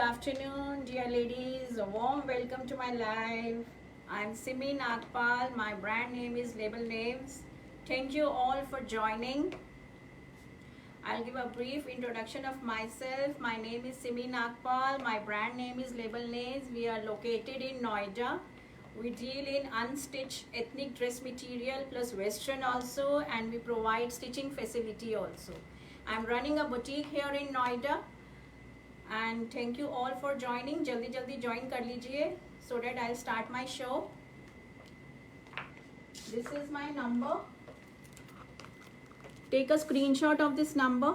afternoon, dear ladies. A warm welcome to my live. I'm Simi Nagpal. My brand name is Label Names. Thank you all for joining. I'll give a brief introduction of myself. My name is Simi Nagpal. My brand name is Label Names. We are located in Noida. We deal in unstitched ethnic dress material plus western also, and we provide stitching facility also. I'm running a boutique here in Noida. And thank you all for joining. जल्दी जल्दी join कर लीजिए so that I'll start my show. This is my number. Take a screenshot of this number.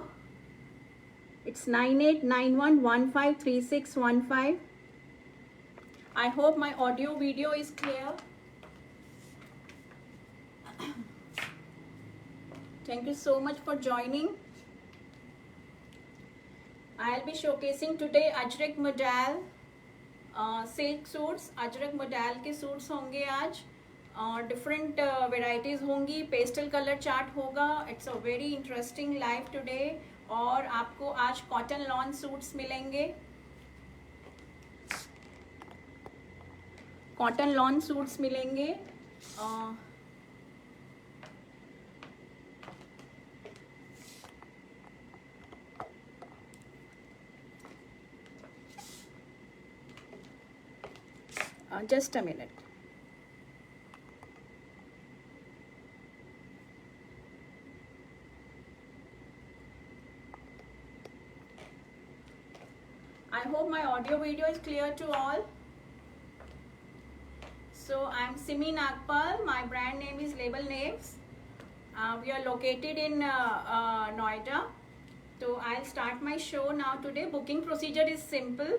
It's 9891153615. I hope my audio video is clear. Thank you so much for joining. I'll be showcasing today Ajrak modal silk suits. Ajrak modal के suits होंगे आज और different varieties होंगी. Pastel colour chart होगा. It's a very interesting live today. और आपको आज cotton lawn suits मिलेंगे. कॉटन लॉन सूट्स मिलेंगे. Just a minute. I hope my audio video is clear to all. So I'm Simi Nagpal. My brand name is Label Names. We are located in Noida. So I'll start my show now today. Booking procedure is simple.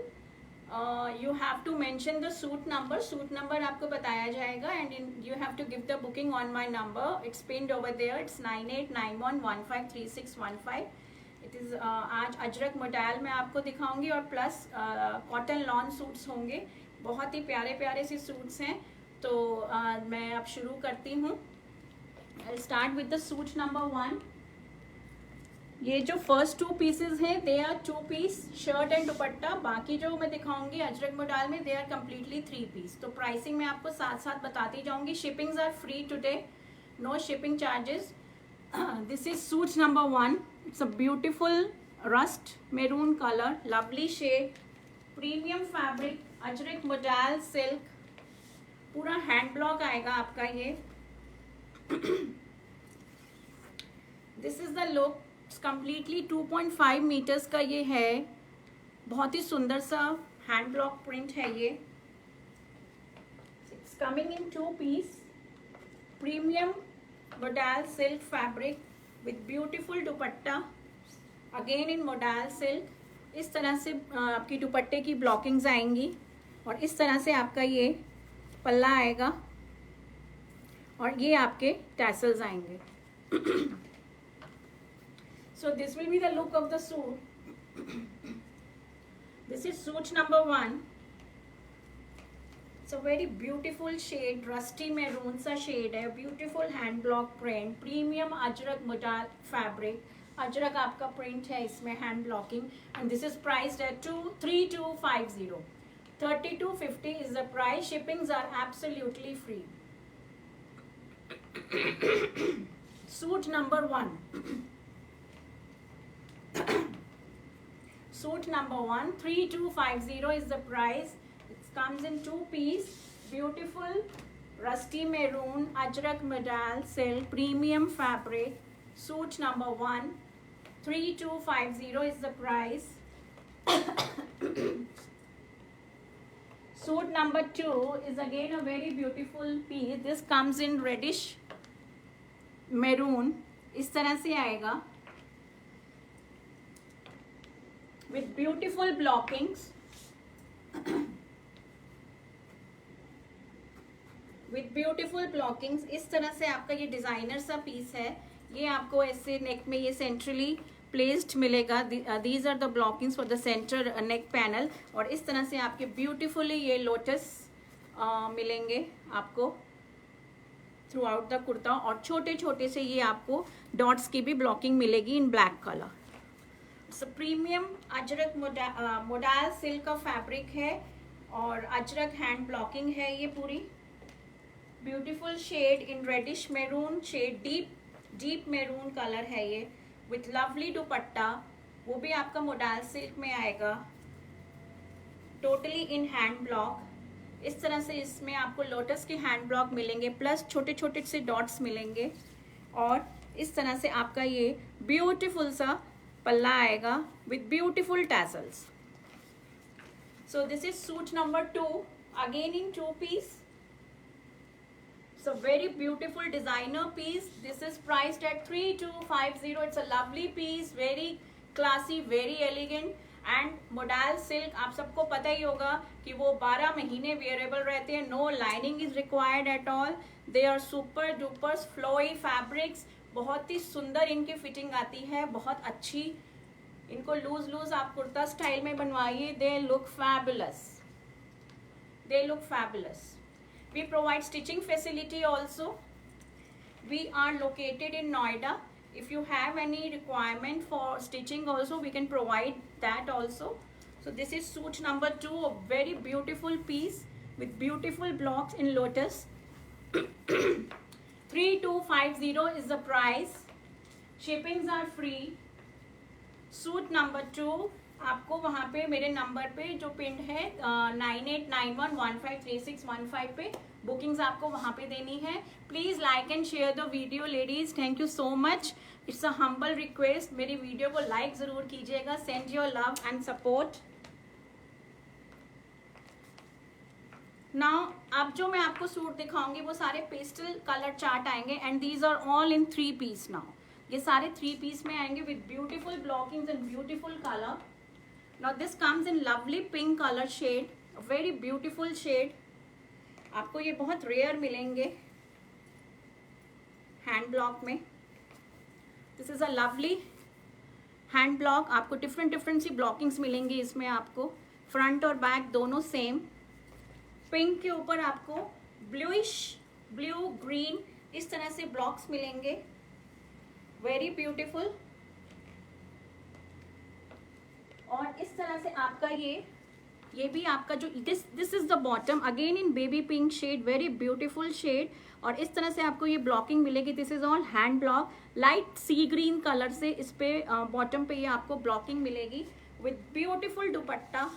You have to mention the suit number. Suit number आपको बताया जाएगा and you have to give the booking on my number. It's pinned over there. It's 9891153615. It is आज Ajrak modal में आपको दिखाऊंगी और plus cotton lawn suits होंगे. बहुत ही प्यारे प्यारे से सूट्स हैं. तो मैं अब शुरू करती हूँ. I'll start with the suit number 1. ये जो फर्स्ट 2 पीसेज हैं they are 2 piece shirt and dupatta. बाकी जो मैं दिखाऊंगी अजरक मोडाल में दे आर कम्प्लीटली 3 पीस. तो प्राइसिंग मैं आपको साथ साथ बताती जाऊंगी. Shippings are free today. No shipping charges. This is suit number 1. It's a beautiful rust maroon colour. Lovely shade. Premium fabric. Ajrak modal silk. पूरा हैंड ब्लॉक आएगा आपका ये. This is the look. Completely 2.5 metres का ये है. बहुत ही सुंदर सा हैंड ब्लॉक प्रिंट है ये. It's coming in 2 piece. Premium modal silk fabric with beautiful dupatta. Again in modal silk. इस तरह से आपकी दुपट्टे की ब्लॉकिंग्स आएंगी और इस तरह से आपका ये पल्ला आएगा और ये आपके टैसल्स आएंगे. So this will be the look of the suit. This is suit number 1. It's a very beautiful shade, rusty maroon sa shade है. Beautiful hand block print, premium Ajrak modal fabric. Ajrak आपका print है इसमें hand blocking, and this is priced at 3250. 3250 is the price. Shippings are absolutely free. Suit number 1. Suit number 1, 3250 is the price. It comes in 2 piece. Beautiful rusty maroon ajrak modal silk premium fabric. Suit number 1, 3250 is the price. Suit number 2 is again a very beautiful piece. This comes in reddish maroon. इस तरह से आएगा. With beautiful blockings. With beautiful blockings. इस तरह से आपका ये designer सा पीस है. ये आपको ऐसे नेक में ये सेंट्रली प्लेस्ड मिलेगा. These are the blockings for the centre neck panel. और इस तरह से आपके ब्यूटीफुली ये लोटस मिलेंगे आपको थ्रू आउट द कुर्ता. और छोटे छोटे से ये आपको डॉट्स की भी ब्लॉकिंग मिलेगी in black colour. Premium Ajrak modal silk का फैब्रिक है और अजरक हैंड ब्लॉकिंग है ये पूरी। Beautiful shade in reddish maroon shade, deep maroon colour है ये, विथ लवली दुपट्टा, वो भी आपका मोडाल सिल्क में आएगा, टोटली इन हैंड ब्लॉक। इस तरह से इसमें आपको लोटस के हैंड ब्लॉक मिलेंगे, प्लस छोटे छोटे से डॉट्स मिलेंगे, और इस तरह से आपका ये ब्यूटीफुल सा पल्ला आएगा with beautiful tassels. So this is suit number 2, again in 2 piece. So very beautiful designer piece. This is priced at 3250. It's a lovely piece, very classy, very elegant. And modal silk आप सबको पता ही होगा कि वो 12 महीने wearable रहते हैं. No lining is required at all. They are super duper flowy fabrics. बहुत ही सुंदर इनकी फिटिंग आती है, बहुत अच्छी। इनको लूज आप कुर्ता स्टाइल में बनवाइए. They look fabulous. They look fabulous. We provide stitching facility also. We are located in Noida. If you have any requirement for stitching also, we can provide that also. So this is suit number 2, a very beautiful piece with beautiful blocks in lotus. 3250 is the price. Shippings are free. Suit number 2 आपको वहाँ पे मेरे number पे जो pin है 9891153615 पे bookings आपको वहाँ पे देनी है. Please like and share the video ladies. Thank you so much. It's a humble request. मेरी वीडियो को लाइक ज़रूर कीजिएगा. Send your love and support. Now अब जो मैं आपको सूट दिखाऊंगी वो सारे पेस्टल कलर चार्ट आएंगे and these are all in 3 piece. Now ये सारे 3 पीस में आएंगे with beautiful blockings and beautiful colour. Now this comes in lovely pink color shade, a very beautiful shade. आपको ये बहुत रेयर मिलेंगे हैंड ब्लॉक में. This is a lovely hand block. आपको डिफरेंट सी ब्लॉकिंग्स मिलेंगी इसमें. आपको फ्रंट और बैक दोनों सेम. पिंक के ऊपर आपको ब्लू ग्रीन इस तरह से ब्लॉक्स मिलेंगे. Very beautiful. और इस तरह से आपका ये भी आपका जो this is the bottom, again in baby pink shade, very beautiful shade. और इस तरह से आपको ये ब्लॉकिंग मिलेगी. This is all hand block. Light sea green colour से इस पे बॉटम पे ये आपको ब्लॉकिंग मिलेगी with beautiful dupatta,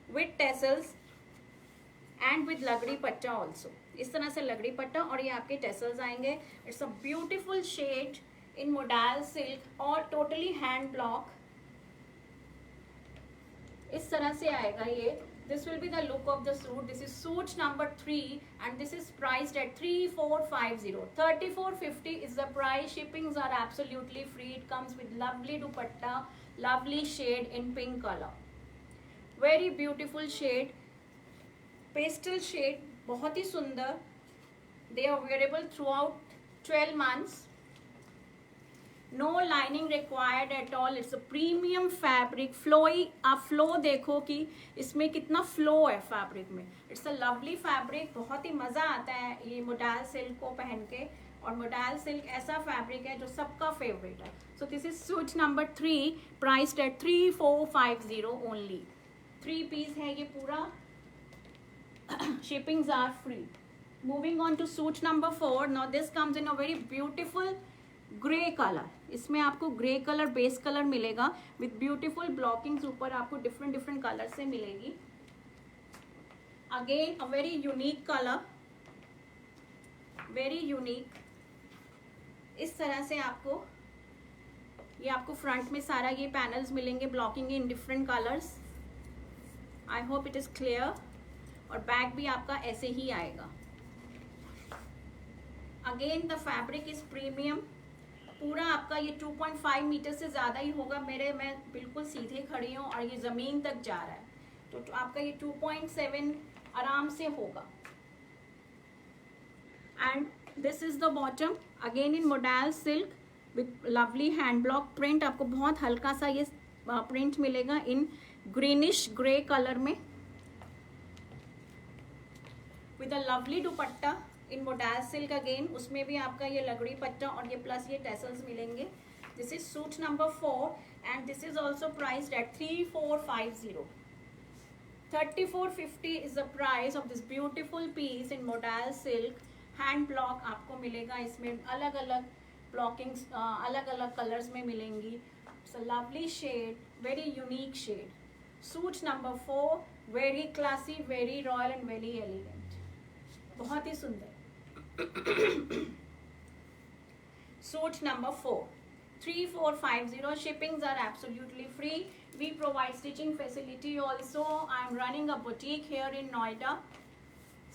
with tassels and with लगड़ी पट्टा ऑल्सो. इस तरह से लगड़ी पट्टा और ये आपके टेसल्स आएंगे. It's a beautiful shade in modal silk और टोटली हैंड ब्लॉक. इस तरह से आएगा ये. This will be the look of the suit. This is suit number 3 and this is priced at 3450. 3450 is the price. Shippings are absolutely free. It comes with lovely dupatta, lovely shade in pink colour. Very beautiful shade, pastel shade, बहुत ही सुंदर. They are wearable through out 12 months. No lining required at all. It's a premium fabric. Flowy, आप flow देखो कि इसमें कितना flow है fabric में. It's a lovely fabric. बहुत ही मज़ा आता है ये मोडाल सिल्क को पहन के. और मोडाल सिल्क ऐसा फैब्रिक है जो सबका फेवरेट है. So this is suit number 3 priced at 3450 only. 3 piece है ये पूरा. Shippings are free. Moving on to suit number 4. Now this comes in a very beautiful grey colour. इसमें आपको ग्रे कलर बेस कलर मिलेगा with beautiful blockings. ऊपर आपको different colour से मिलेगी. Again a very unique colour, very unique. इस तरह से ये आपको फ्रंट में सारा ये पैनल्स मिलेंगे blocking in different colours. I hope it is clear. और बैक भी आपका ऐसे ही आएगा. Again the fabric is premium. पूरा आपका ये 2.5 मीटर से ज़्यादा ही होगा. मैं बिल्कुल सीधे खड़ी हूँ और ये ज़मीन तक जा रहा है. तो आपका ये 2.7 आराम से होगा. And this is the bottom, again in modal silk with lovely hand block print. आपको बहुत हल्का सा ये प्रिंट मिलेगा इन ग्रीनिश ग्रे कलर में with a lovely dupatta in modal silk. Again उसमें भी आपका ये लगड़ी पट्टा और ये प्लस ये टेसल्स मिलेंगे. This is suit number 4 and this is also priced at 3450. 3450 is the price of this beautiful piece in modal silk. Hand block आपको मिलेगा इसमें, अलग अलग ब्लॉकिंग्स अलग अलग कलर्स में मिलेंगी. It's a lovely shade, very unique shade. Suit number 4, very classy, very royal and very elegant. बहुत ही सुंदर. Suit number 4, 3450. shippings are absolutely free. We provide stitching facility also. I am running a boutique here in Noida.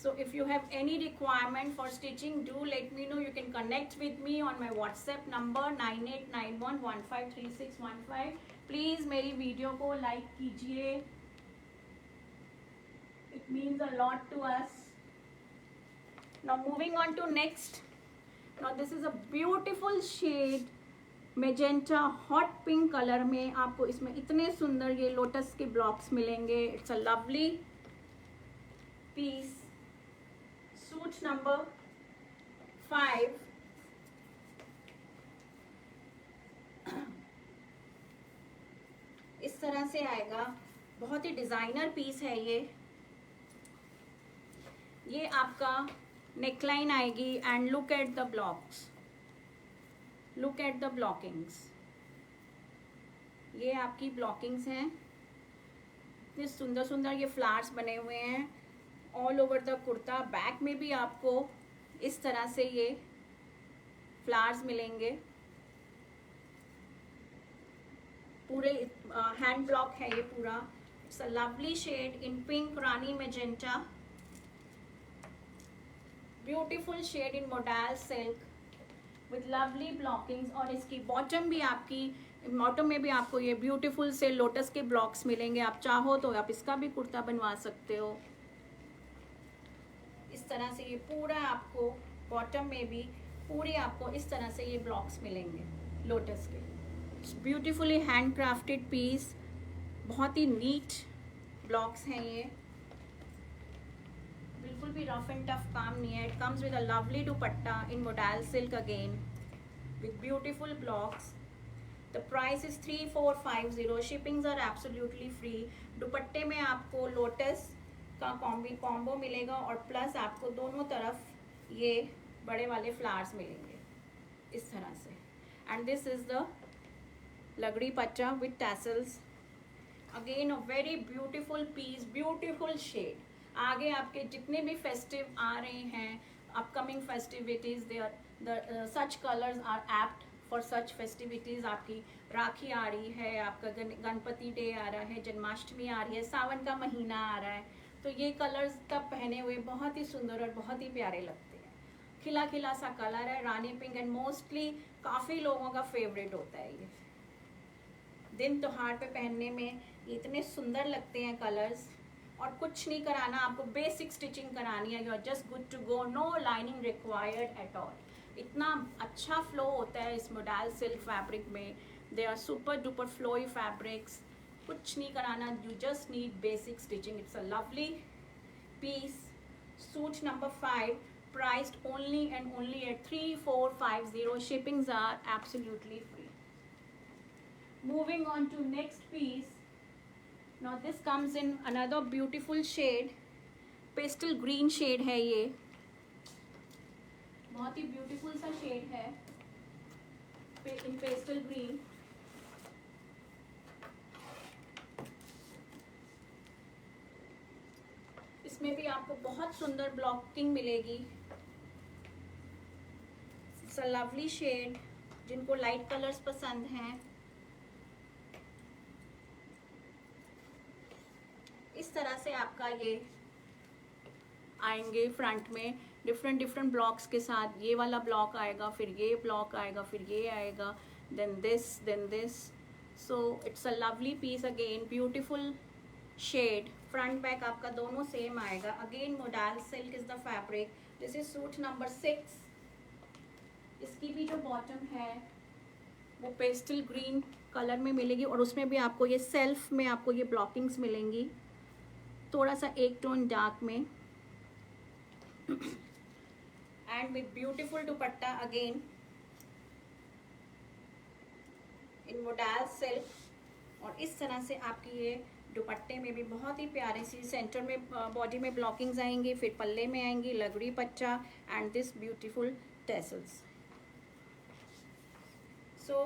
So if you have any requirement for stitching, do let me know. You can connect with me on my WhatsApp number 9891153615. Please मेरी video को like कीजिए. It means a lot to us. Now moving on to next. Now this is a beautiful shade. Magenta hot pink colour में आपको इसमें इतने सुंदर ये lotus के ब्लॉक्स मिलेंगे. It's a lovely piece. Suit number 5. इस तरह से आएगा. बहुत ही डिजाइनर पीस है ये. ये आपका नेकलाइन आएगी and look at the blocks. Look at the blockings. ये आपकी ब्लॉकिंग्स हैं. इतने सुंदर सुंदर ये फ्लावर्स बने हुए हैं all over the kurta. Back में भी आपको इस तरह से ये फ्लावर्स मिलेंगे. पूरे हैंड ब्लॉक है ये पूरा. It's a lovely shade in pink, rani magenta. Beautiful shade in modal silk with lovely blockings. और इसकी बॉटम भी आपकी, बॉटम में भी आपको ये ब्यूटीफुल से लोटस के ब्लॉक्स मिलेंगे. आप चाहो तो आप इसका भी कुर्ता बनवा सकते हो. इस तरह से ये पूरा आपको बॉटम में भी पूरी आपको इस तरह से ये ब्लॉक्स मिलेंगे लोटस के. Beautifully hand crafted piece. बहुत ही नीट ब्लॉक्स हैं ये. बिल्कुल भी रफ एंड टफ काम नहीं है. It comes with a lovely dupatta in modal silk again with beautiful blocks. The price is 3450. Shippings are absolutely free. दुपट्टे में आपको लोटस का कॉम्बो मिलेगा और प्लस आपको दोनों तरफ ये बड़े वाले फ्लावर्स मिलेंगे इस तरह से. एंड दिस इज द लगड़ी पट्टा with tassels. Again a very beautiful piece, beautiful shade. आगे आपके जितने भी फेस्टिव आ रहे हैं, upcoming festivities, they are such colours are apt for such festivities. आपकी राखी आ रही है, आपका गणपति डे आ रहा है, जन्माष्टमी आ रही है, सावन का महीना आ रहा है. तो ये कलर्स तब पहने हुए बहुत ही सुंदर और बहुत ही प्यारे लगते हैं. खिला खिला सा कलर है, रानी पिंक, एंड मोस्टली काफ़ी लोगों का फेवरेट होता है ये. दिन त्योहार पे पहनने में ये इतने सुंदर लगते हैं कलर्स. और कुछ नहीं कराना आपको, बेसिक स्टिचिंग करानी है. You are just good to go. No lining required at all. इतना अच्छा फ्लो होता है इस मोडाल सिल्क फैब्रिक में. They are super duper flowy fabrics. कुछ नहीं कराना, you just need basic stitching. It's a lovely piece. Suit number 5, priced only and only at 3450. Shippings are absolutely free. Moving on to next piece. Now this comes in another beautiful shade. Pastel green shade है ये. बहुत ही beautiful सा shade है in pastel green. इसमें भी आपको बहुत सुंदर ब्लॉकिंग मिलेगी. It's a lovely shade. जिनको लाइट कलर्स पसंद हैं, इस तरह से आपका ये आएंगे फ्रंट में डिफरेंट ब्लॉक्स के साथ. ये वाला ब्लॉक आएगा, फिर ये ब्लॉक आएगा, फिर ये आएगा, then this. So it's a lovely piece again. Beautiful shade. Front back आपका दोनों सेम आएगा. Again modal silk is the fabric. This is suit number 6. इसकी भी जो बॉटम है वो पेस्टल ग्रीन कलर में मिलेगी और उसमें भी आपको ये सेल्फ में आपको ये ब्लॉकिंग्स मिलेंगी, थोड़ा सा एक टोन डार्क में. And with beautiful dupatta again. In modal silk. और इस तरह से आपकी ये दुपट्टे में भी बहुत ही प्यारी सी सेंटर में बॉडी में ब्लॉकिंग्स आएंगी, फिर पल्ले में आएंगी लगड़ी पट्टा and this beautiful tassels. So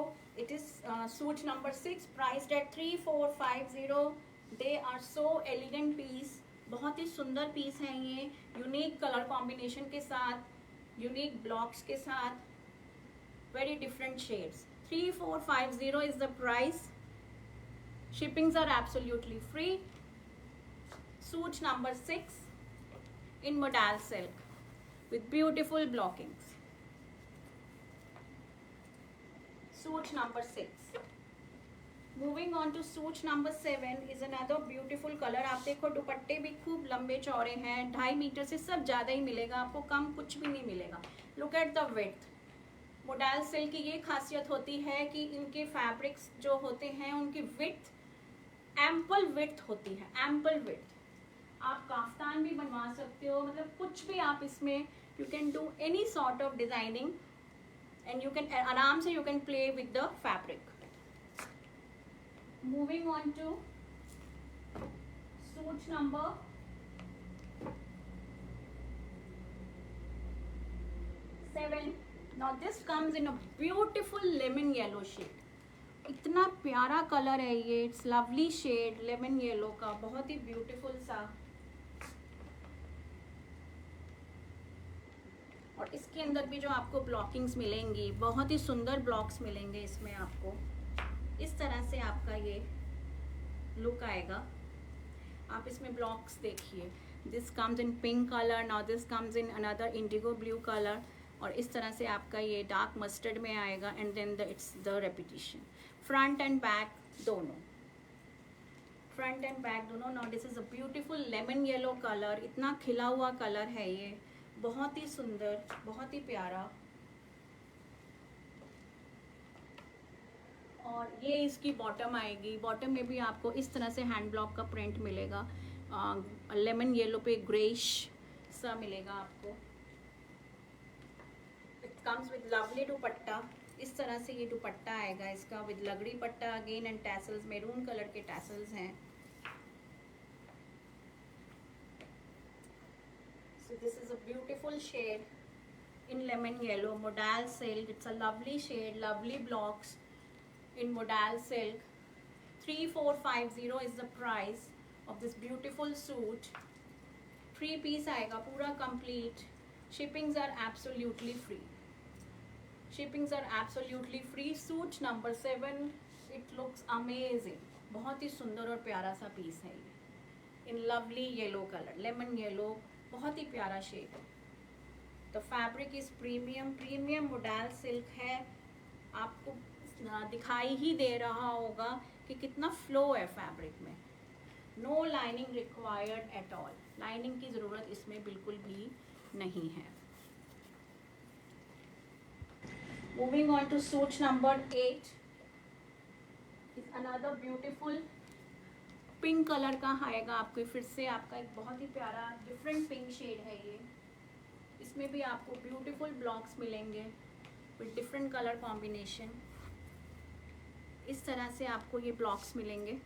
it is suit number 6 priced at 3450. They are so elegant piece, बहुत ही सुंदर पीस हैं ये, यूनिक कलर कॉम्बिनेशन के साथ, यूनिक ब्लॉक्स के साथ, very different shades. 3450 is the price. Shippings are absolutely free. Suit number 6 in modal silk with beautiful blockings. Suit number 6. Moving on to suit number 7 is another beautiful color. आप देखो दुपट्टे भी खूब लंबे चौड़े हैं, 2.5 मीटर से सब ज़्यादा ही मिलेगा आपको, कम कुछ भी नहीं मिलेगा। Look at the width. Modal silk की ये खासियत होती है कि इनके फैब्रिक्स जो होते हैं उनकी विड्थ एम्पल विड्थ होती है, एम्पल विड्थ। आप काफ्तान भी बनवा सकते हो, मतलब कुछ भी आप इसमें you can do any sort of designing and you can आराम से you can play with the fabric. Moving on to suit number 7. Now this comes in a beautiful lemon yellow shade. इतना प्यारा कलर है ये, it's lovely shade lemon yellow का, बहुत ही beautiful सा। और इसके अंदर भी जो आपको ब्लॉकिंग्स मिलेंगी, बहुत ही सुंदर ब्लॉक्स मिलेंगे इसमें आपको। इस तरह से आपका ये लुक आएगा। आप इसमें ब्लॉक्स देखिए, this comes in pink colour, now this comes in another Indigo blue colour, और इस तरह से आपका ये डार्क मस्टर्ड में आएगा and then it's the repetition. Front and back दोनों, फ्रंट एंड बैक दोनों। Now this is a beautiful lemon yellow colour, इतना खिला हुआ कलर है ये, बहुत ही सुंदर, बहुत ही प्यारा। और ये इसकी बॉटम आएगी, बॉटम में भी आपको इस तरह से हैंड ब्लॉक का प्रिंट मिलेगा, लेमन येलो पे ग्रेइश सा मिलेगा आपको। It comes with lovely dupatta, इस तरह से ये दुपट्टा आएगा इसका विद लगड़ी पट्टा again and tassels, maroon colour के टैसल्स हैं। So this is a beautiful shade in lemon yellow, modal silk. It's a lovely shade, lovely blocks in modal silk. 3450 is the price of this beautiful suit. 3 piece आएगा पूरा complete. Shippings are absolutely free. Shippings are absolutely free. Suit number 7. It looks amazing. बहुत ही सुंदर और प्यारा सा piece है ये, in lovely yellow color, lemon yellow, बहुत ही प्यारा शेड है। The fabric is premium, premium modal silk है। आपको दिखाई ही दे रहा होगा कि कितना फ्लो है फैब्रिक में। No lining required at all, lining की ज़रूरत इसमें बिल्कुल भी नहीं है। Moving on to suit number 8 is another beautiful pink colour का आएगा आपको, फिर से आपका एक बहुत ही प्यारा डिफरेंट पिंक शेड है ये। इसमें भी आपको ब्यूटीफुल ब्लॉक्स मिलेंगे विद डिफरेंट कलर कॉम्बिनेशन। इस तरह से आपको ये ब्लॉक्स मिलेंगे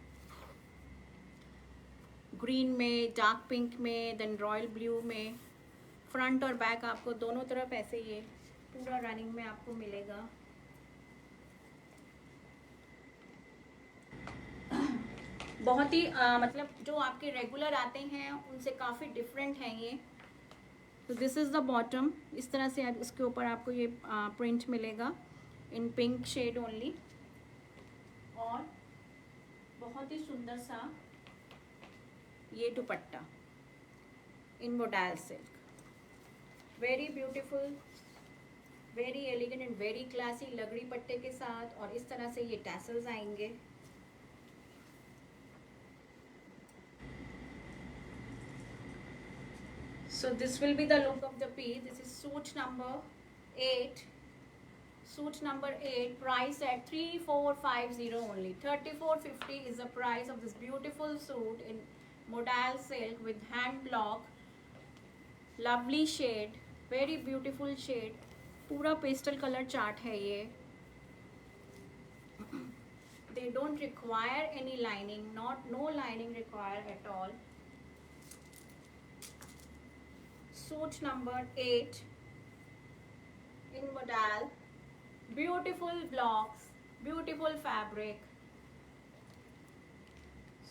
ग्रीन में, डार्क पिंक में, देन रॉयल ब्लू में। फ्रंट और बैक आपको दोनों तरफ ऐसे ये पूरा रनिंग में आपको मिलेगा। बहुत ही मतलब जो आपके रेगुलर आते हैं उनसे काफ़ी डिफरेंट हैं ये। तो दिस इज़ द बॉटम, इस तरह से इसके ऊपर आपको ये प्रिंट मिलेगा इन पिंक शेड ओनली, और बहुत ही सुंदर सा ये dupatta in modal silk, very beautiful, very elegant and very classy लगड़ी पट्टे के साथ, और इस तरह से ये टैसल्स आएंगे। So this will be the look of the piece. This is suit number 8. Suit number 8, price at 3450 only. 3450 is the price of this beautiful suit in modal silk with hand block. Lovely shade, very beautiful shade. पूरा pastel colour chart है ये। they don't require any lining, no lining required at all. Suit number 8 in modal, beautiful blocks, beautiful fabric.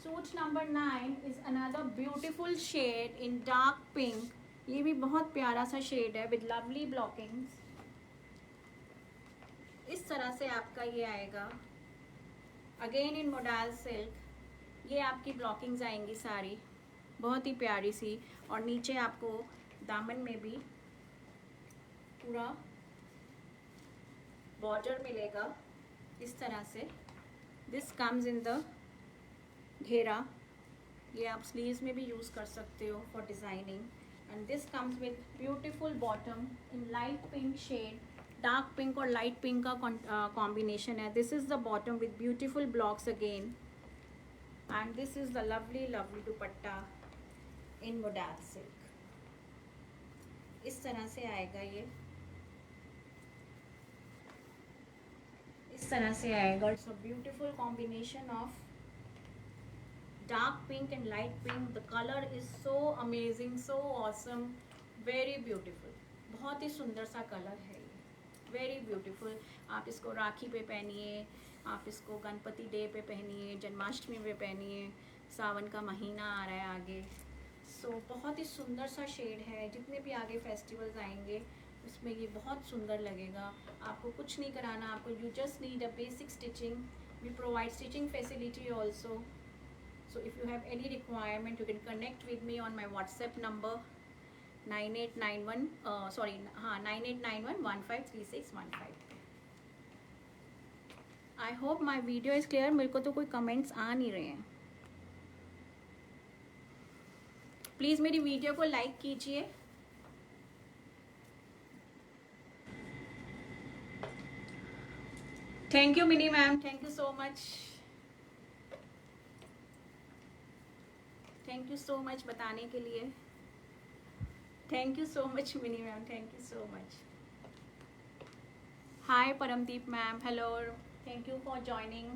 Suit number 9 is another beautiful shade in dark pink. ये भी बहुत प्यारा सा shade है with lovely blockings. इस तरह से आपका ये आएगा, अगेन इन मोडाल सिल्क. ये आपकी ब्लॉकिंग्स आएंगी सारी, बहुत ही प्यारी सी. और नीचे आपको दामन में भी पूरा बॉर्डर मिलेगा इस तरह से. दिस कम्स इन द घेरा. ये आप स्लीव्स में भी यूज़ कर सकते हो for designing. And this comes with beautiful bottom in light pink shade. Dark pink और लाइट पिंक का कॉम्बिनेशन है. This is the bottom with beautiful blocks again. And this is the lovely lovely dupatta in modal silk. इस तरह से आएगा ये, इस तरह से आएगा. It's a beautiful combination of dark pink and light pink. The color is so amazing, so awesome, very beautiful. बहुत ही सुंदर सा कलर है ये, very beautiful. आप इसको राखी पे पहनिए, आप इसको गणपति डे पे पहनिए, जन्माष्टमी पे पहनिए. सावन का महीना आ रहा है आगे, सो बहुत ही सुंदर सा शेड है. जितने भी आगे फेस्टिवल्स आएंगे उसमें ये बहुत सुंदर लगेगा. आपको कुछ नहीं कराना, आपको you just need a basic stitching. We provide stitching facility also. So if you have any requirement, you can connect with me on my WhatsApp number 9891153615. I hope my video is clear. मेरे को तो कोई comments आ नहीं रहे हैं. Please मेरी video को like कीजिए. Thank you mini ma'am, thank you so much. Thank you so much बताने के लिए. Thank you so much mini ma'am, thank you so much. Hi Paramdeep ma'am, hello, thank you for joining.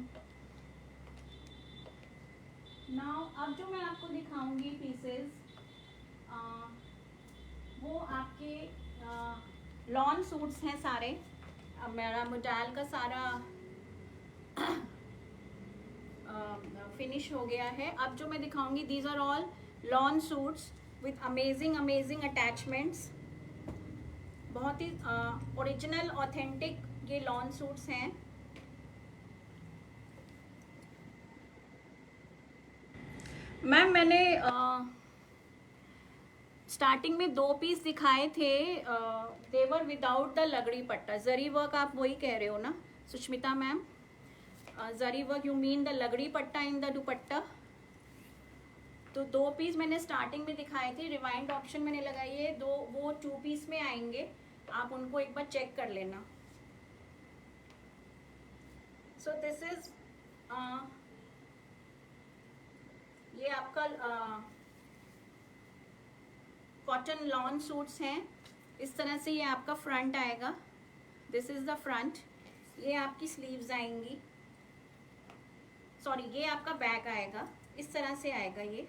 Now अब जो मैं आपको दिखाऊंगी pieces, वो आपके लॉन सूट्स हैं सारे. अब मेरा मोडाल का सारा फिनिश हो गया है. अब जो मैं दिखाऊंगी, these are all lawn suits with amazing amazing attachments. बहुत ही ओरिजिनल ऑथेंटिक ये लॉन सूट्स हैं. मैम मैंने स्टार्टिंग में 2 पीस दिखाए थे, देवर विदाउट द लगड़ी पट्टा. जरी वर्क आप वही कह रहे हो ना Sushmita ma'am? Zari work you mean the लगड़ी पट्टा इन द दुपट्टा. तो 2 पीस मैंने स्टार्टिंग में दिखाए थे. रिवाइंड ऑप्शन मैंने लगाई है. वो 2 पीस में आएंगे, आप उनको एक बार चेक कर लेना. सो दिस इज ये आपका कॉटन लॉन सूट्स हैं. इस तरह से ये आपका फ्रंट आएगा. This is the front. ये आपकी स्लीव्स आएंगी, सॉरी ये आपका बैक आएगा. इस तरह से आएगा ये.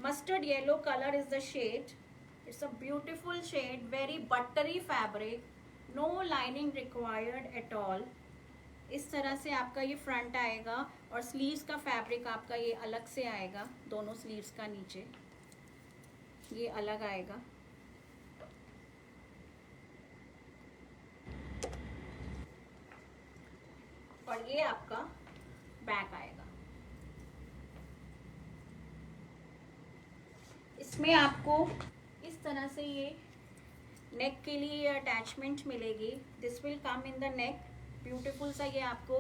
Mustard yellow colour is the shade. It's a beautiful shade, very buttery fabric, no lining required at all. इस तरह से आपका ये फ्रंट आएगा. और स्लीव्स का फैब्रिक आपका ये अलग से आएगा. दोनों स्लीव्स का नीचे ये अलग आएगा. और ये आपका बैक आएगा. इसमें आपको इस तरह से ये नेक के लिए अटैचमेंट मिलेगी. This will come in the neck. Beautiful सा ये आपको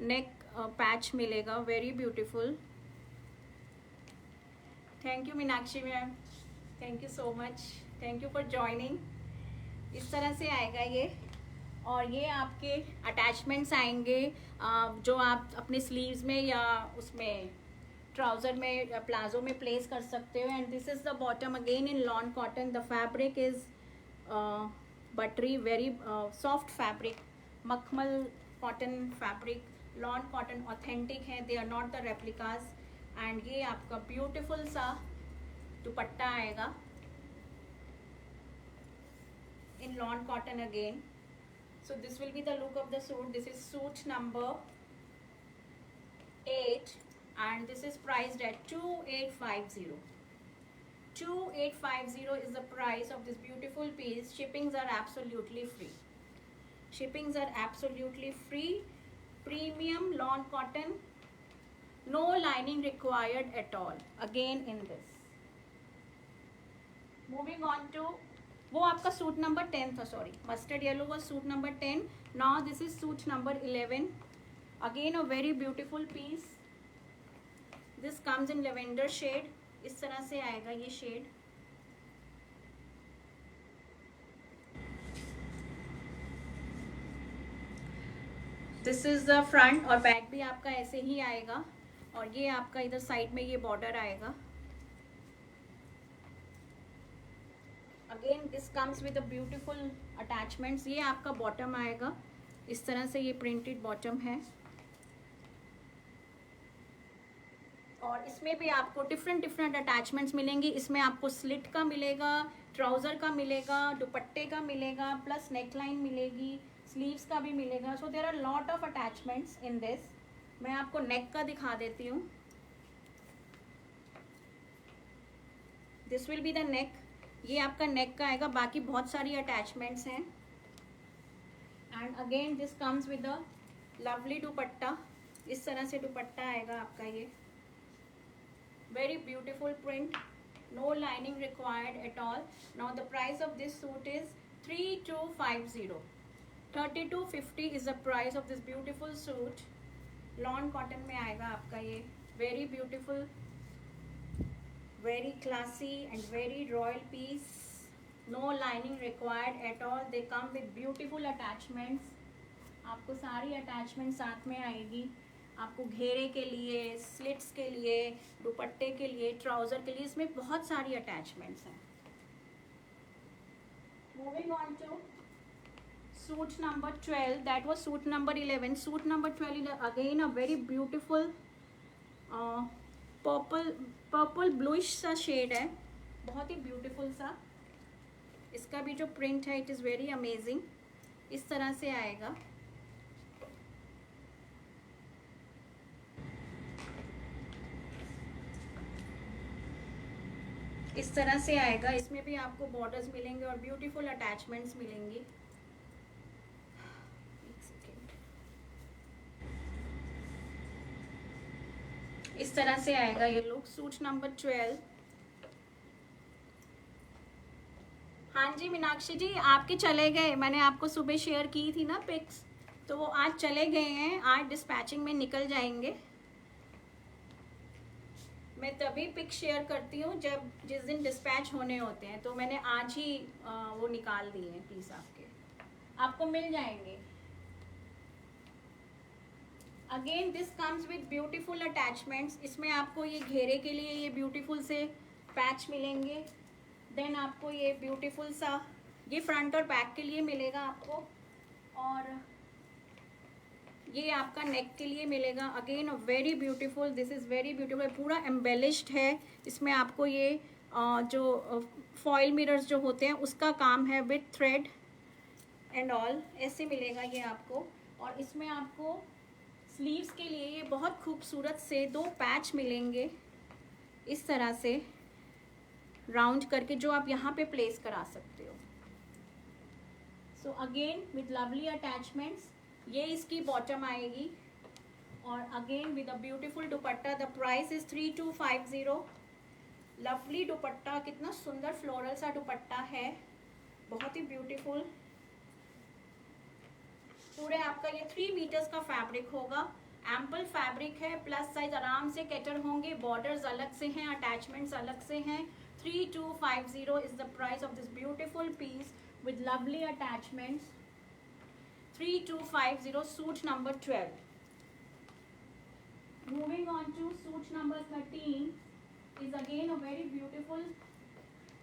नेक पैच मिलेगा, very beautiful. Thank you Meenakshi ma'am, thank you so much, thank you for joining. इस तरह से आएगा ये. और ये आपके अटैचमेंट्स आएंगे जो आप अपने स्लीव्स में या उसमें ट्राउज़र में या प्लाजो में प्लेस कर सकते हो. And this is the bottom again in lawn cotton. The fabric is buttery, very soft fabric, मखमल cotton fabric, lawn cotton authentic है, they are not the replicas. And ये आपका ब्यूटीफुल सा दुपट्टा आएगा in lawn cotton again. So this will be the look of the suit. This is suit number 8 and this is priced at 2850. 2850 is the price of this beautiful piece. Shippings are absolutely free. Shippings are absolutely free. Premium lawn cotton, no lining required at all. Again in this. Moving on to, वो आपका suit number 10 था, sorry, mustard yellow was suit number 10. Now this is suit number 11. Again a very beautiful piece. This comes in lavender shade. इस तरह से आएगा ये shade. This is the front और back भी आपका ऐसे ही आएगा और ये आपका इधर साइड में ये बॉर्डर आएगा. Again this comes with a beautiful attachments. ये आपका बॉटम आएगा, इस तरह से ये प्रिंटेड बॉटम है और इसमें भी आपको डिफरेंट अटैचमेंट्स मिलेंगी. इसमें आपको स्लिट का मिलेगा, ट्राउज़र का मिलेगा, दुपट्टे का मिलेगा, प्लस नेकलाइन मिलेगी, स्लीव्स का भी मिलेगा. So there are lot of attachments in this. मैं आपको नेक का दिखा देती हूँ. This will be the neck. ये आपका नेक का आएगा, बाकी बहुत सारी अटैचमेंट्स हैं. And again this comes with a lovely dupatta. इस तरह से दुपट्टा आएगा आपका. ये very beautiful print, no lining required at all. Now the price of this suit is 3250. 3250 is the price of this beautiful suit. Lawn cotton में आएगा आपका ये. Very beautiful, very classy and very royal piece. No lining required at all. They come with beautiful attachments. आपको सारी attachment साथ में आएगी. आपको घेरे के लिए, स्लिट्स के लिए, दुपट्टे के लिए, ट्राउज़र के लिए, इसमें बहुत सारी अटैचमेंट्स हैं. Moving on to suit number 12. That was suit number 11. Suit number 12 is again a very beautiful purple bluish सा शेड है, बहुत ही ब्यूटीफुल सा. इसका भी जो प्रिंट है इट इज़ वेरी अमेजिंग. इस तरह से आएगा. इस तरह से आएगा. इसमें भी आपको बॉर्डर्स मिलेंगे और ब्यूटीफुल अटैचमेंट्स मिलेंगी. इस तरह से आएगा ये लुक. Suit number 12. हाँ जी मीनाक्षी जी, आपके चले गए. मैंने आपको सुबह शेयर की थी ना पिक्स, तो वो आज चले गए हैं. आज डिस्पैचिंग में निकल जाएंगे. मैं तभी पिक शेयर करती हूँ जब जिस दिन डिस्पैच होने होते हैं, तो मैंने आज ही वो निकाल दिए हैं पीस. आपको मिल जाएंगे. Again this comes with beautiful attachments. इसमें आपको ये घेरे के लिए ये ब्यूटीफुल से पैच मिलेंगे. देन आपको ये ब्यूटीफुल सा ये फ्रंट और बैक के लिए मिलेगा आपको. और ये आपका नेक के लिए मिलेगा. Again very beautiful. This is very beautiful. पूरा एम्बेलिश्ड है. इसमें आपको ये जो फॉइल मिरर्स जो होते हैं उसका काम है विथ थ्रेड एंड ऑल. ऐसे मिलेगा ये आपको. और इसमें आपको स्लीव्स के लिए ये बहुत खूबसूरत से 2 पैच मिलेंगे इस तरह से राउंड करके, जो आप यहाँ पे प्लेस करा सकते हो. So again with lovely attachments. ये इसकी बॉटम आएगी और again with a beautiful dupatta. The price is 3250. Lovely दुपट्टा, कितना सुंदर फ्लोरल सा दुपट्टा है, बहुत ही ब्यूटीफुल. पूरे आपका ये 3 मीटर्स का फैब्रिक होगा. एम्पल फैब्रिक है, प्लस साइज आराम से कैटर होंगे. बॉर्डर्स अलग से हैं, अटैचमेंट्स अलग से हैं. 3250 is the price of this beautiful piece with lovely attachments. 3250 suit number 12. Moving on to suit number 13 is again a very beautiful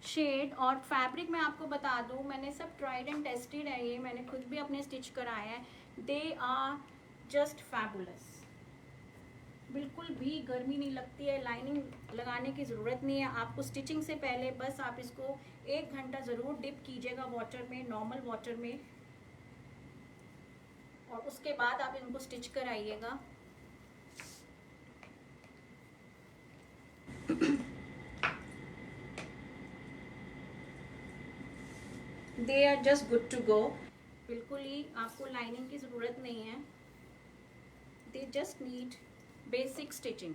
shade और फैब्रिक मैं आपको बता दूं, मैंने सब ट्राइड एंड टेस्टेड है, ये मैंने खुद भी अपने स्टिच कराया है। दे आर जस्ट फैबुलस, बिल्कुल भी गर्मी नहीं लगती है, लाइनिंग लगाने की ज़रूरत नहीं है आपको। स्टिचिंग से पहले बस आप इसको 1 घंटा ज़रूर डिप कीजिएगा वाटर में, नॉर्मल वाटर में, और उसके बाद आप इनको स्टिच कराइएगा। They are just good to go, बिल्कुल ही आपको लाइनिंग की ज़रूरत नहीं है। They just need basic stitching.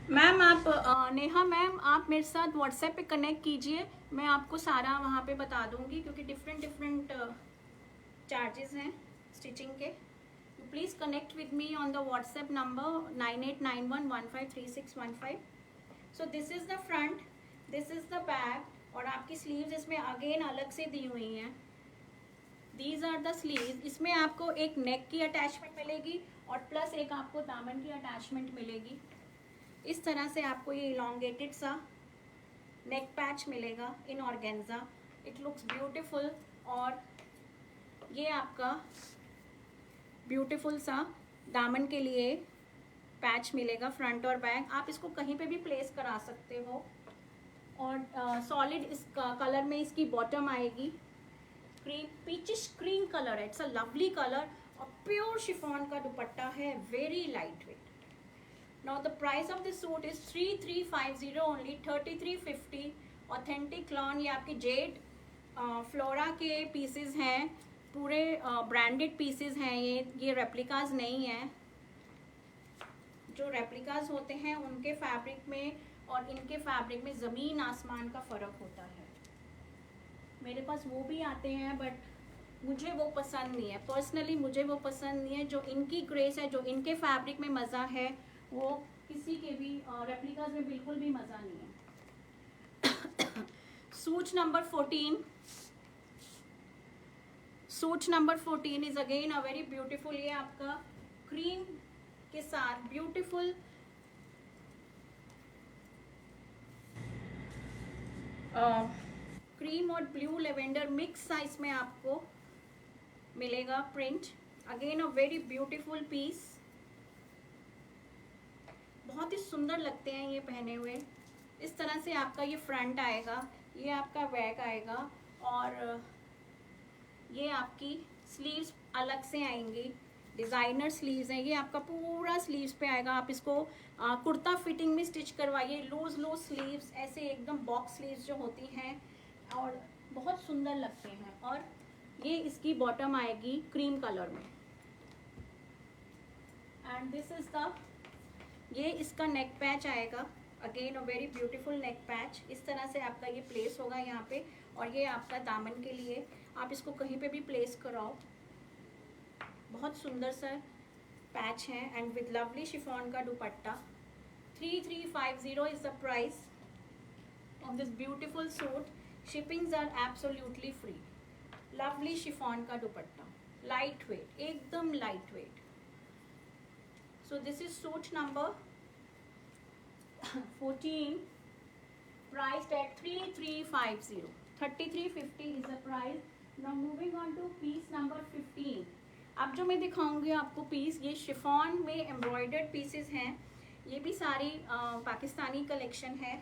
Ma'am आप नेहा मैम, आप मेरे साथ व्हाट्सएप पे कनेक्ट कीजिए, मैं आपको सारा वहाँ पे बता दूँगी, क्योंकि डिफरेंट चार्जेस हैं स्टिचिंग के। Please connect with me on the WhatsApp number 9891153615। So this is the front, this is the back, और आपकी स्लीव्स इसमें अगेन अलग से दी हुई हैं। These are the sleeves. इसमें आपको एक नेक की अटैचमेंट मिलेगी और प्लस एक आपको दामन की अटैचमेंट मिलेगी। इस तरह से आपको ये इलोंगेटेड सा नेक पैच मिलेगा इन ऑर्गेन्जा। इट लुक्स ब्यूटीफुल, और ये आपका ब्यूटीफुल सा दामन के लिए पैच मिलेगा फ्रंट और बैक। आप इसको कहीं पे भी प्लेस करा सकते हो, और सॉलिड इस कलर में इसकी बॉटम आएगी, क्रीम पीचिश क्रीम कलर है, इट्स अ लवली कलर, और प्योर शिफॉन का दुपट्टा है, very light weight. Now the price of this suit is 3350 only, 3350। Authentic lawn, ये आपके जेड फ्लोरा के पीसेस हैं, पूरे ब्रांडेड पीसेस हैं, ये रेप्लिकाज नहीं है। जो रेप्लिकाज होते हैं उनके फैब्रिक में और इनके फैब्रिक में ज़मीन आसमान का फ़र्क होता है। मेरे पास वो भी आते हैं, बट मुझे वो पसंद नहीं है, पर्सनली मुझे वो पसंद नहीं है। जो इनकी ग्रेस है, जो इनके फैब्रिक में मज़ा है, वो किसी के भी रेप्लिकाज में बिल्कुल भी मज़ा नहीं है। Suit number 14, suit number 14 is again a very beautiful. ये आपका क्रीम के साथ ब्यूटीफुल क्रीम और ब्लू लेवेंडर मिक्स साइज में आपको मिलेगा print. Again a very beautiful piece, बहुत ही सुंदर लगते हैं ये पहने हुए। इस तरह से आपका ये फ्रंट आएगा, ये आपका बैक आएगा, और ये आपकी स्लीव्स अलग से आएंगी, डिज़ाइनर स्लीव्स हैं। ये आपका पूरा स्लीव्स पे आएगा। आप इसको कुर्ता फिटिंग में स्टिच करवाइए, लूज लूज स्लीव्स, ऐसे एकदम बॉक्स स्लीव्स जो होती हैं, और बहुत सुंदर लगते हैं। और ये इसकी बॉटम आएगी क्रीम कलर में, एंड दिस इज द, ये इसका नेक पैच आएगा, again a very beautiful neck patch. इस तरह से आपका ये प्लेस होगा यहाँ पे, और ये आपका दामन के लिए, आप इसको कहीं पे भी प्लेस कराओ, बहुत सुंदर सा पैच है, एंड विद लवली शिफॉन का dupatta. 3350 is the price of this beautiful suit. Shippings are absolutely free. Lovely chiffon का दुपट्टा, लाइट वेट, एकदम light weight. So this is suit number 14, priced at 3350. 3350 is the price. Now moving on to piece number 15. अब जो मैं दिखाऊंगी आपको piece, ये chiffon में embroidered pieces हैं। ये भी सारी पाकिस्तानी कलेक्शन है,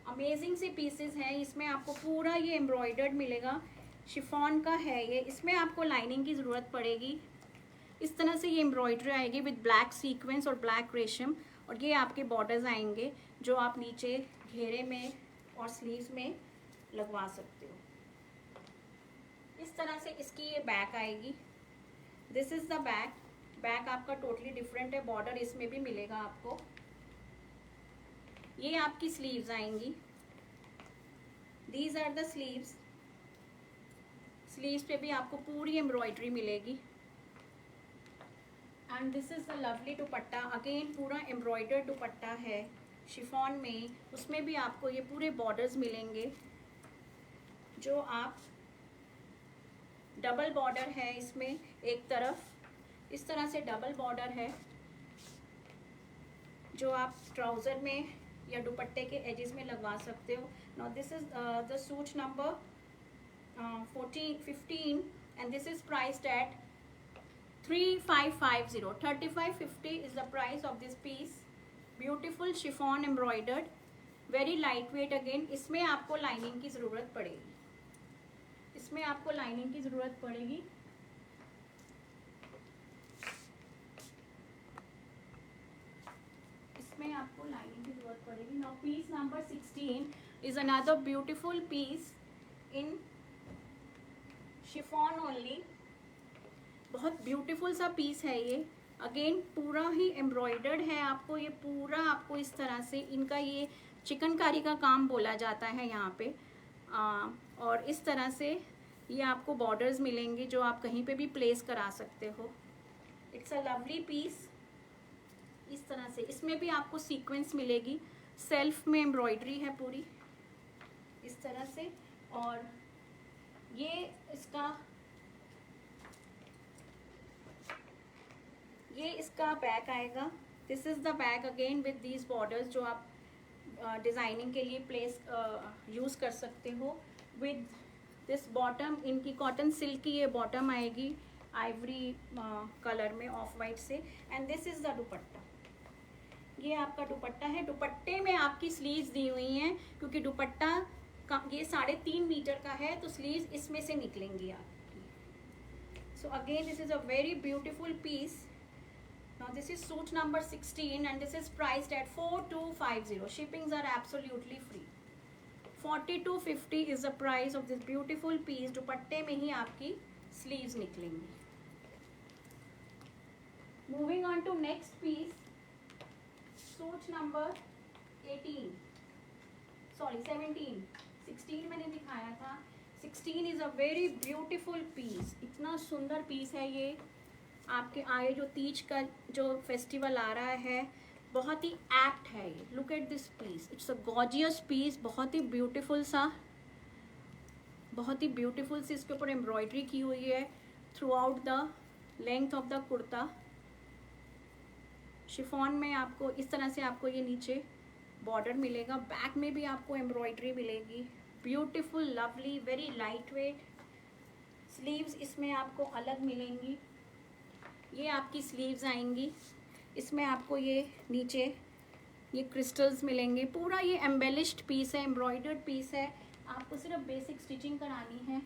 अमेजिंग से पीसेस हैं। इसमें आपको पूरा ये एम्ब्रॉयडर्ड मिलेगा, शिफॉन का है ये। इसमें आपको लाइनिंग की ज़रूरत पड़ेगी। इस तरह से ये एम्ब्रॉयडरी आएगी विद ब्लैक सीक्वेंस और ब्लैक रेशम, और ये आपके बॉर्डर्स आएंगे जो आप नीचे घेरे में और स्लीव्स में लगवा सकते हो। इस तरह से इसकी ये बैक आएगी। This is the back. Back आपका टोटली डिफरेंट है, बॉर्डर इसमें भी मिलेगा आपको। ये आपकी स्लीव्स आएंगी, these are the sleeves. Sleeves पे भी आपको पूरी एम्ब्रॉयडरी मिलेगी, and this is the lovely dupatta. Again पूरा एम्ब्रॉयडर्ड दुपट्टा है शिफॉन में, उसमें भी आपको ये पूरे बॉर्डर्स मिलेंगे, जो आप डबल बॉर्डर है इसमें, एक तरफ इस तरह से डबल बॉर्डर है, जो आप ट्राउज़र में या दुपट्टे के एजेस में लगवा सकते हो. Now this is the suit number 15 and this is priced at 3550. 3550 is the price of this piece. Beautiful chiffon embroidered, very lightweight. again इसमें आपको लाइनिंग की ज़रूरत पड़ेगी. इसमें आपको लाइनिंग की ज़रूरत पड़ेगी. इसमें आपको लाइनिंग की ज़रूरत पड़ेगी. Now piece number 16 is another beautiful piece in chiffon only. बहुत ब्यूटीफुल सा पीस है ये. अगेन पूरा ही एम्ब्रॉयडर्ड है. आपको ये पूरा आपको इस तरह से इनका ये चिकनकारी का काम बोला जाता है यहाँ पे. और इस तरह से ये आपको बॉर्डर्स मिलेंगे जो आप कहीं पे भी प्लेस करा सकते हो. It's a lovely piece. इस तरह से इसमें भी आपको सीक्वेंस मिलेगी. सेल्फ में एम्ब्रॉयडरी है पूरी इस तरह से. और ये इसका बैक आएगा. This is the back again with these borders जो आप डिज़ाइनिंग के लिए प्लेस यूज़ कर सकते हो. विद दिस बॉटम, इनकी कॉटन सिल्क की ये बॉटम आएगी आइवरी कलर में ऑफ वाइट से. एंड दिस इज़ द दुपट्टा. ये आपका दुपट्टा है. दुपट्टे में आपकी स्लीव्स दी हुई हैं क्योंकि दुपट्टा ये 3.5 मीटर का है तो स्लीव्स इसमें से निकलेंगी आपकी. So again this is a very beautiful piece. Now this is suit number 16 and this is priced at 4250. Shippings are absolutely free. 4250 is the price of this beautiful piece. दुपट्टे में ही आपकी स्लीव्स निकलेंगी. Moving on to next piece, suit number 17. 16 मैंने दिखाया था. 16 is a very beautiful piece. इतना सुंदर पीस है ये. आपके आगे जो तीज का जो फेस्टिवल आ रहा है बहुत ही एप्ट है ये. Look at this piece. It's a gorgeous piece. बहुत ही ब्यूटीफुल सा इसके ऊपर एम्ब्रॉयडरी की हुई है through out the length of the kurta. Chiffon में आपको इस तरह से आपको ये नीचे बॉर्डर मिलेगा. बैक में भी आपको एम्ब्रॉयडरी मिलेगी. Beautiful, lovely, very light weight. Sleeves इसमें आपको अलग मिलेंगी. ये आपकी स्लीव्स आएंगी. इसमें आपको ये नीचे ये क्रिस्टल्स मिलेंगे. पूरा ये एम्बेलिश्ड पीस है, एम्ब्रॉयडर्ड पीस है. आपको सिर्फ बेसिक स्टिचिंग करानी है,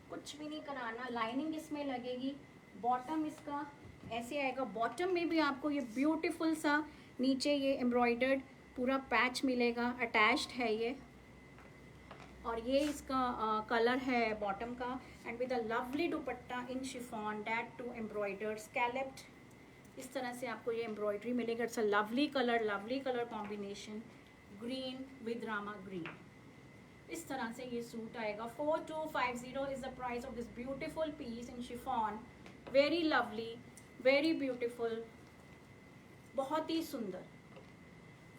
कुछ भी नहीं कराना. लाइनिंग इसमें लगेगी. बॉटम इसका ऐसे आएगा. बॉटम में भी आपको ये ब्यूटीफुल सा नीचे ये एम्ब्रॉयडर्ड पूरा पैच मिलेगा. अटैच्ड है ये. और ये इसका कलर है बॉटम का. And with a lovely dupatta in chiffon, that too embroidered scalloped. इस तरह से आपको ये एम्ब्रॉयडरी मिलेगा. It's a lovely colour combination. Green with rama green. इस तरह से ये सूट आएगा. 4250 is the price of this beautiful piece in chiffon. Very lovely, very beautiful, बहुत ही सुंदर.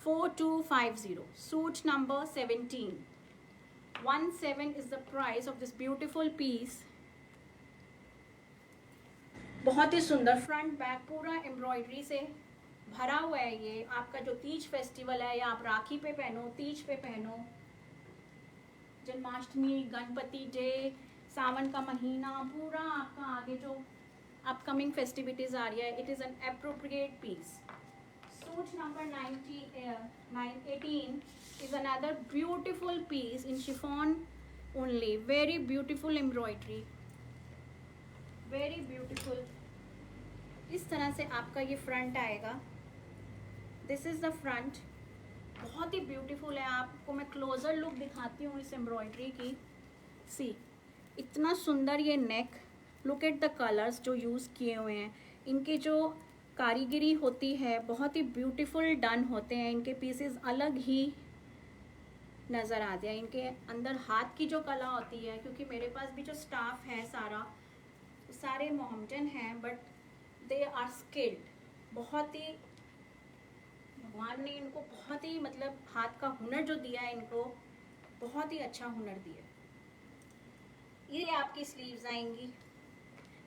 4250. Suit number 17. 17 is the price of this beautiful piece. बहुत ही सुंदर. फ्रंट बैक पूरा एम्ब्रॉयडरी से भरा हुआ है. ये आपका जो तीज फेस्टिवल है या आप राखी पे पहनो, तीज पे पहनो, जन्माष्टमी, गणपति डे, सावन का महीना, पूरा आपका आगे जो अपकमिंग फेस्टिविटीज आ रही है, it is an appropriate piece. Suit number 18 is another beautiful piece in chiffon only. Very beautiful embroidery, very beautiful. इस तरह से आपका ये फ्रंट आएगा. This is the front. बहुत ही ब्यूटीफुल है. आपको मैं क्लोजर लुक दिखाती हूँ इस एम्ब्रॉयडरी की. सी, इतना सुंदर ये नेक. लुक एट द कलर्स जो यूज़ किए हुए हैं. इनके जो कारीगरी होती है बहुत ही ब्यूटीफुल डन होते हैं. इनके पीसेस अलग ही नज़र आते हैं. इनके अंदर हाथ की जो कला होती है, क्योंकि मेरे पास भी जो स्टाफ है सारे मोहम्मदन हैं, बट दे आर स्किल्ड. बहुत ही भगवान ने इनको बहुत ही मतलब हाथ का हुनर जो दिया है, इनको बहुत ही अच्छा हुनर दिया. ये आपकी स्लीव्स आएंगी.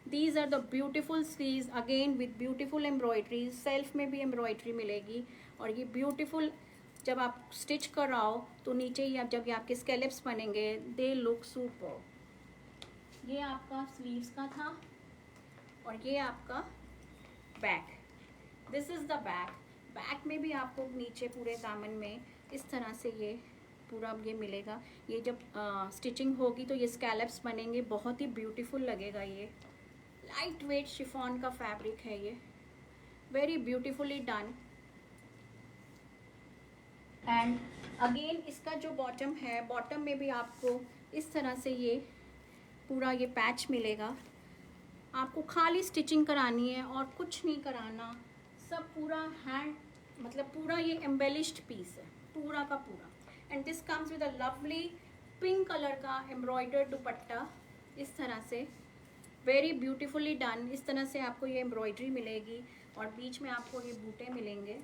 These are the beautiful sleeves again with beautiful embroidery, self में भी एम्ब्रॉयडरी मिलेगी। और ये ब्यूटिफुल जब आप स्टिच कराओ तो नीचे ही आप जब ये आपके स्केलेप्स बनेंगे, दे लुक सुपर। ये आपका स्लीव्स का था और ये आपका back, this is the back. Back में भी आपको नीचे पूरे दामन में इस तरह से ये पूरा ये मिलेगा। ये जब स्टिचिंग होगी तो ये स्कैलप्स बनेंगे, बहुत ही ब्यूटीफुल लगेगा। ये लाइट वेट शिफॉन का फैब्रिक है, ये very beautifully done. And again इसका जो बॉटम है, बॉटम में भी आपको इस तरह से ये पूरा ये पैच मिलेगा। आपको खाली स्टिचिंग करानी है और कुछ नहीं कराना, सब पूरा हैंड मतलब पूरा ये एम्बेलिश्ड पीस है पूरा का पूरा। And this comes with a lovely pink colour का एम्ब्रॉयडर्ड दुपट्टा इस तरह से, वेरी ब्यूटीफुली डन। इस तरह से आपको ये एम्ब्रॉयडरी मिलेगी और बीच में आपको ये बूटे मिलेंगे।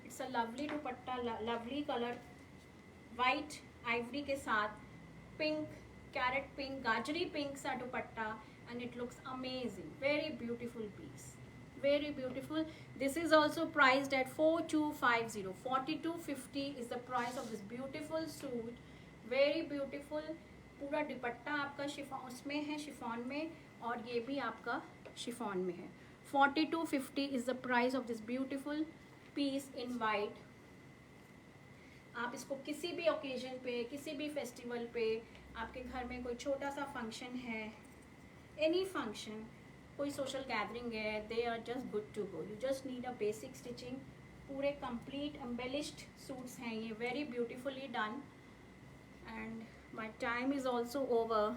It's a lovely dupatta, lovely colour, white Ivory के साथ पिंक, कैरेट पिंक, गाजरी पिंक सा दुपट्टा, and it looks amazing, very beautiful piece, very beautiful. This is also priced at 4250, 4250 is the price of this beautiful suit, very beautiful। पूरा दुपट्टा आपका chiffon उसमें है, chiffon में, और ये भी आपका शिफॉन में है। 4250 is the price of this beautiful piece in white। आप इसको किसी भी ओकेजन पे, किसी भी फेस्टिवल पे, आपके घर में कोई छोटा सा फंक्शन है, एनी फंक्शन, कोई सोशल गैदरिंग है, they are just good to go. You just need a basic stitching. पूरे कंप्लीट एम्बेलिश्ड सूट्स हैं ये, very beautifully done. And my time is also over,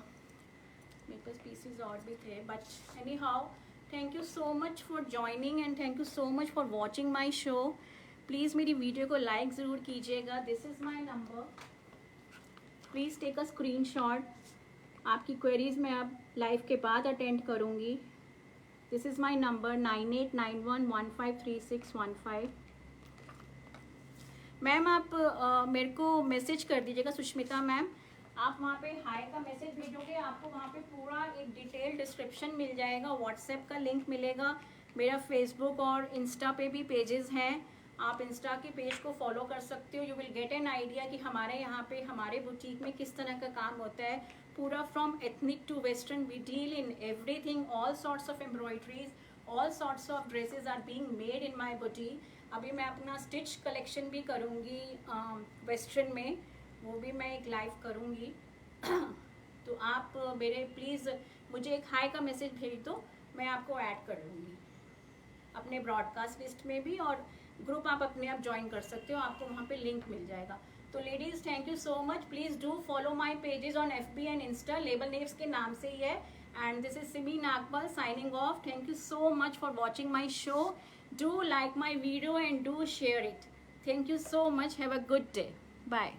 मेरे पास पीसेज और भी थे, but anyhow thank you so much for joining and thank you so much for watching my show. Please मेरी video को like ज़रूर कीजिएगा। This is my number, please take a screenshot. आपकी queries मैं अब live के बाद attend करूँगी। This is my number 9891153615। Ma'am आप मेरे को मैसेज कर दीजिएगा, सुष्मिता मैम, आप वहाँ पे हाय का मैसेज भेजोगे, आपको वहाँ पे पूरा एक डिटेल डिस्क्रिप्शन मिल जाएगा, व्हाट्सएप का लिंक मिलेगा, मेरा फेसबुक और इंस्टा पे भी पेजेस हैं, आप इंस्टा के पेज को फॉलो कर सकते हो। You will get an idea कि हमारे यहाँ पे हमारे बुटीक में किस तरह का काम होता है। पूरा from ethnic to western we deal in everything, all sorts of embroideries, all sorts of dresses are being made in my boutique. अभी मैं अपना स्टिच कलेक्शन भी करूँगी वेस्टर्न में, वो भी मैं एक लाइव करूँगी। तो आप मेरे प्लीज़ मुझे एक हाई का मैसेज भेज दो, मैं आपको ऐड कर लूँगी अपने ब्रॉडकास्ट लिस्ट में भी, और ग्रुप आप अपने आप ज्वाइन कर सकते हो, आपको वहाँ पे लिंक मिल जाएगा। तो ladies thank you so much, please do follow my pages on FB and insta, label नेव्स के नाम से ही है। And this is Simi Nagpal signing off. Thank you so much for watching my show. Do like my video and do share it. Thank you so much, have a good day, bye.